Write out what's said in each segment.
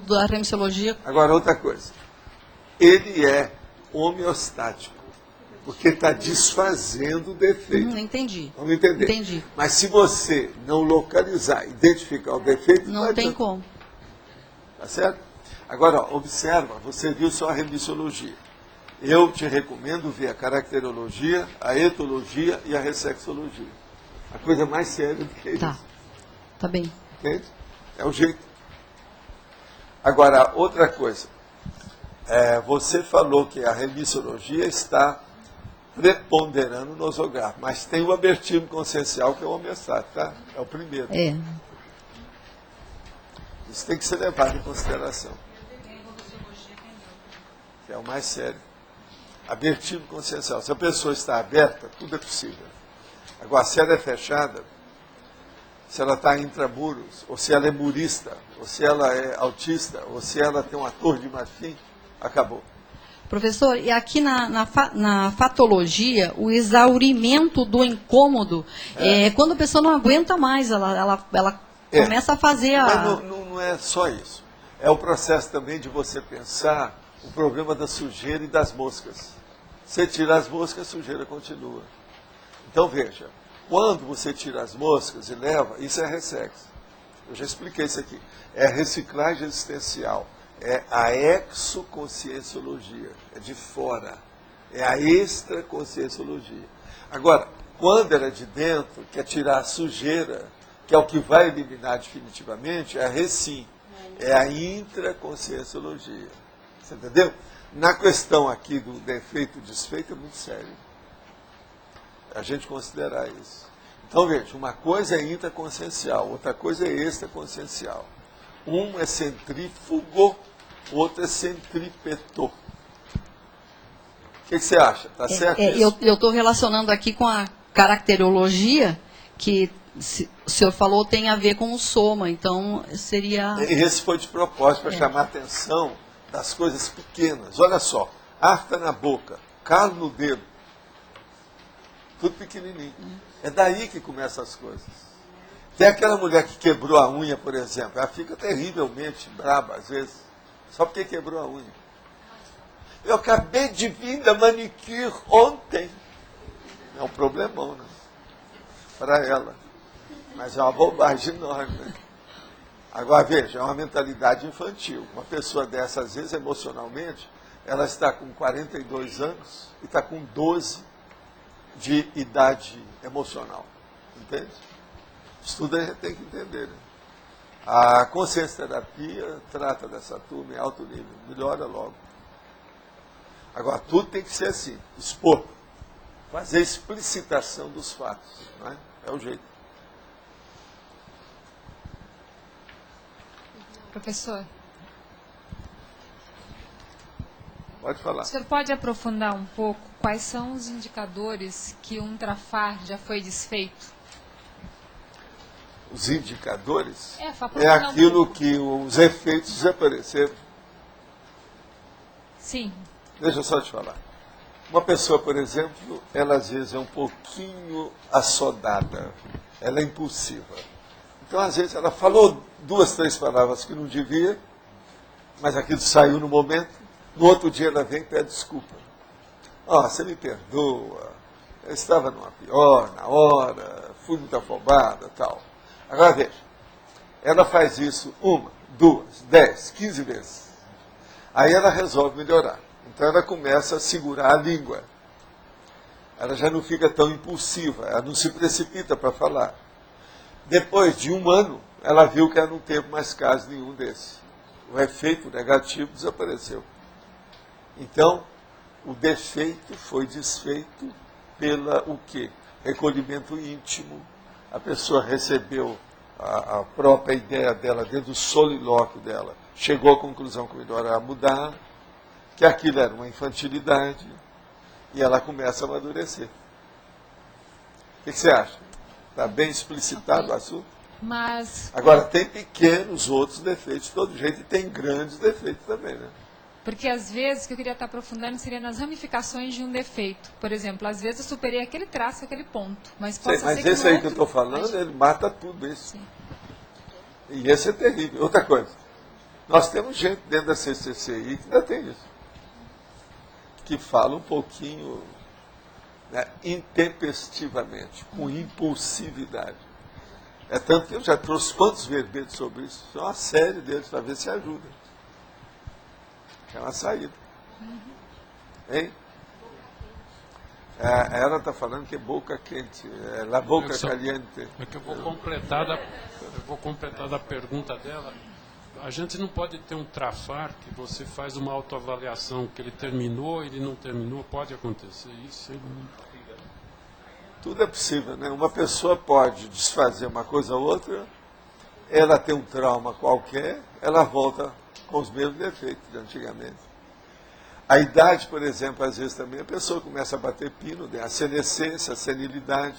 da remissologia. Agora, outra coisa. Ele é homeostático, porque está desfazendo o defeito. Entendi. Vamos entender. Entendi. Mas se você não localizar, identificar o defeito, Não tem como. Tá certo? Agora, ó, observa, você viu só a remissologia. Eu te recomendo ver a caracterologia, a etologia e a ressexologia. A coisa mais séria do que isso. Tá bem. Entende? É o jeito. Agora, outra coisa. Você falou que a remissologia está preponderando o nosográfico, mas tem o abertismo consciencial, que é o homeostático, tá? É o primeiro. Isso tem que ser levado em consideração. Que é o mais sério. Abertismo consciencial. Se a pessoa está aberta, tudo é possível. Agora, se ela é fechada, se ela está intramuros, ou se ela é murista, ou se ela é autista, ou se ela tem uma torre de marfim, acabou. Professor, e aqui na fatologia, o exaurimento do incômodo, quando a pessoa não aguenta mais, ela começa a fazer a... Mas não é só isso. É o processo também de você pensar o problema da sujeira e das moscas. Você tira as moscas, a sujeira continua. Então, veja, quando você tira as moscas e leva, isso é ressex. Eu já expliquei isso aqui. É reciclagem existencial. É a exoconscienciologia. É de fora. É a extraconscienciologia. Agora, quando ela é de dentro, quer tirar a sujeira, que é o que vai eliminar definitivamente, é a recim. É a intraconscienciologia. Você entendeu? Na questão aqui do defeito e desfeito é muito sério. A gente considerar isso. Então, veja, uma coisa é intraconsciencial, outra coisa é extraconsciencial. Um é centrífugo, outro é centrípeto. O que você acha? Está certo isso? Eu estou relacionando aqui com a caracterologia, que o senhor falou tem a ver com o soma, então seria... Esse foi de propósito, para chamar a atenção das coisas pequenas. Olha só, afta na boca, calo no dedo, tudo pequenininho. É daí que começam as coisas. Tem aquela mulher que quebrou a unha, por exemplo, ela fica terrivelmente braba, às vezes, só porque quebrou a unha. Eu acabei de vir da manicure ontem. É um problemão, né? Para ela. Mas é uma bobagem enorme, né? Agora, veja, é uma mentalidade infantil. Uma pessoa dessa, às vezes, emocionalmente, ela está com 42 anos e está com 12 de idade emocional. Entende? Isso tudo a gente tem que entender. Né? A consciência terapia trata dessa turma em alto nível. Melhora logo. Agora, tudo tem que ser assim. Expor. Fazer explicitação dos fatos. Não é? É o jeito. Professor, pode falar. O senhor pode aprofundar um pouco quais são os indicadores que um trafar já foi desfeito? Os indicadores É aquilo que os efeitos desapareceram. Sim. Deixa eu só te falar. Uma pessoa, por exemplo, ela às vezes é um pouquinho assodada, ela é impulsiva. Então, às vezes, ela falou 2, 3 palavras que não devia, mas aquilo saiu no momento. No outro dia ela vem e pede desculpa. Você me perdoa, eu estava numa pior na hora, fui muito afobada, tal. Agora veja, ela faz isso 1, 2, 10, 15 vezes. Aí ela resolve melhorar. Então ela começa a segurar a língua. Ela já não fica tão impulsiva, ela não se precipita para falar. Depois de 1 ano, ela viu que ela não teve mais caso nenhum desse. O efeito negativo desapareceu. Então, o defeito foi desfeito pela o quê? Recolhimento íntimo. A pessoa recebeu a própria ideia dela dentro do solilóquio dela. Chegou à conclusão que melhor era mudar, que aquilo era uma infantilidade, e ela começa a amadurecer. O que você acha? Está bem explicitado o assunto? Mas... Agora, tem pequenos outros defeitos de todo jeito, e tem grandes defeitos também, né? Porque às vezes, o que eu queria estar aprofundando seria nas ramificações de um defeito. Por exemplo, às vezes eu superei aquele traço, aquele ponto. Mas possa Mas ser esse aí que eu estou falando, ele mata tudo isso. Sim. E esse é terrível. Outra coisa, Nós temos gente dentro da CCCI que ainda tem isso. Que fala um pouquinho, né, intempestivamente, com impulsividade. É tanto que eu já trouxe quantos verbetes sobre isso. São uma série deles para ver se ajuda. É uma saída. Hein? Ela está falando que é boca quente, é la boca caliente. É que eu vou completar da pergunta dela. A gente não pode ter um trafar que você faz uma autoavaliação, que ele terminou, ele não terminou, pode acontecer isso? Tudo é possível, né? Uma pessoa pode desfazer uma coisa ou outra, ela tem um trauma qualquer, ela volta com os mesmos defeitos de antigamente. A idade, por exemplo, às vezes também a pessoa começa a bater pino, né? A senescência, a senilidade.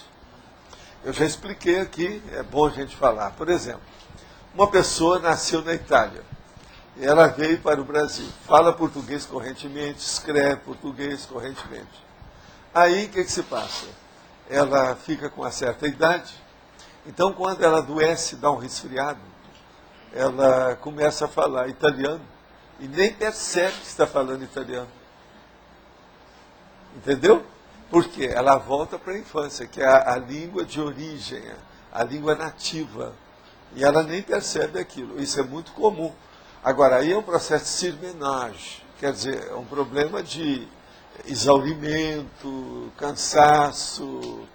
Eu já expliquei aqui, é bom a gente falar. Por exemplo, uma pessoa nasceu na Itália, e ela veio para o Brasil, fala português correntemente, escreve português correntemente. Aí, o que se passa? Ela fica com uma certa idade, então quando ela adoece, dá um resfriado, ela começa a falar italiano, e nem percebe que está falando italiano. Entendeu? Porque ela volta para a infância, que é a língua de origem, a língua nativa. E ela nem percebe aquilo. Isso é muito comum. Agora, aí é um processo de sirmenage, quer dizer, é um problema de exaurimento, cansaço,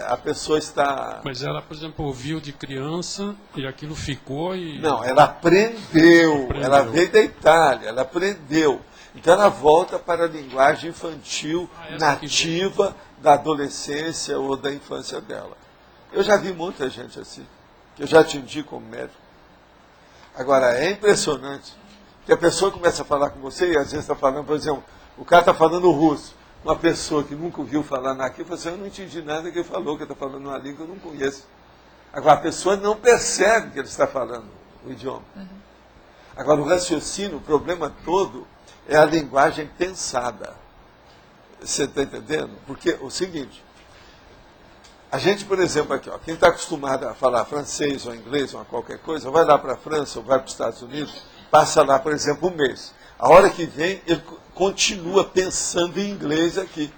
a pessoa está... Mas ela, por exemplo, ouviu de criança e aquilo ficou e... Não, ela aprendeu. Ela veio da Itália, ela aprendeu. Então ela volta para a linguagem infantil nativa da adolescência ou da infância dela. Eu já vi muita gente assim, que eu já atendi como médico. Agora, é impressionante que a pessoa começa a falar com você e às vezes está falando, por exemplo, o cara está falando russo. Uma pessoa que nunca ouviu falar naquilo, fala assim, eu não entendi nada que ele falou, que ele está falando uma língua que eu não conheço. Agora, a pessoa não percebe que ele está falando o idioma. Agora, o raciocínio, o problema todo, é a linguagem pensada. Você está entendendo? Porque o seguinte, a gente, por exemplo, aqui, ó, quem está acostumado a falar francês ou inglês ou qualquer coisa, vai lá para a França ou vai para os Estados Unidos, passa lá, por exemplo, um mês. A hora que vem, ele continua pensando em inglês aqui.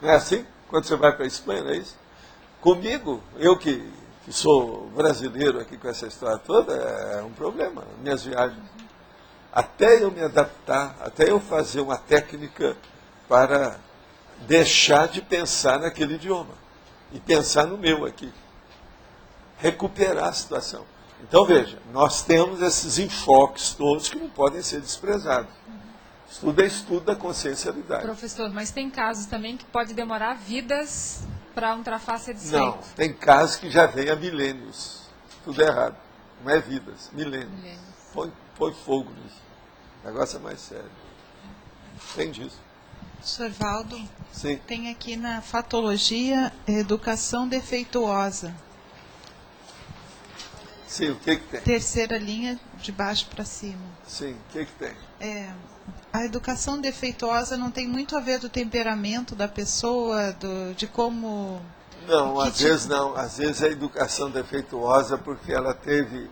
Não é assim? Quando você vai para a Espanha, não é isso? Comigo, eu que sou brasileiro aqui com essa história toda, é um problema, minhas viagens. Até eu me adaptar, até eu fazer uma técnica para deixar de pensar naquele idioma e pensar no meu aqui. Recuperar a situação. Então, veja, nós temos esses enfoques todos que não podem ser desprezados. Estudo é estudo da consciencialidade. Professor, mas tem casos também que pode demorar vidas para um trafar ser desfeito. Não, tem casos que já vem há milênios. Tudo errado. Não é vidas, milênios. Põe fogo nisso. O negócio é mais sério. Tem disso. Sr. Valdo, Sim. tem aqui na fatologia educação defeituosa. Sim, o que tem? Terceira linha, de baixo para cima. Sim, o que tem? A educação defeituosa não tem muito a ver do temperamento da pessoa, de como... Não, às vezes não. Às vezes é educação defeituosa porque ela teve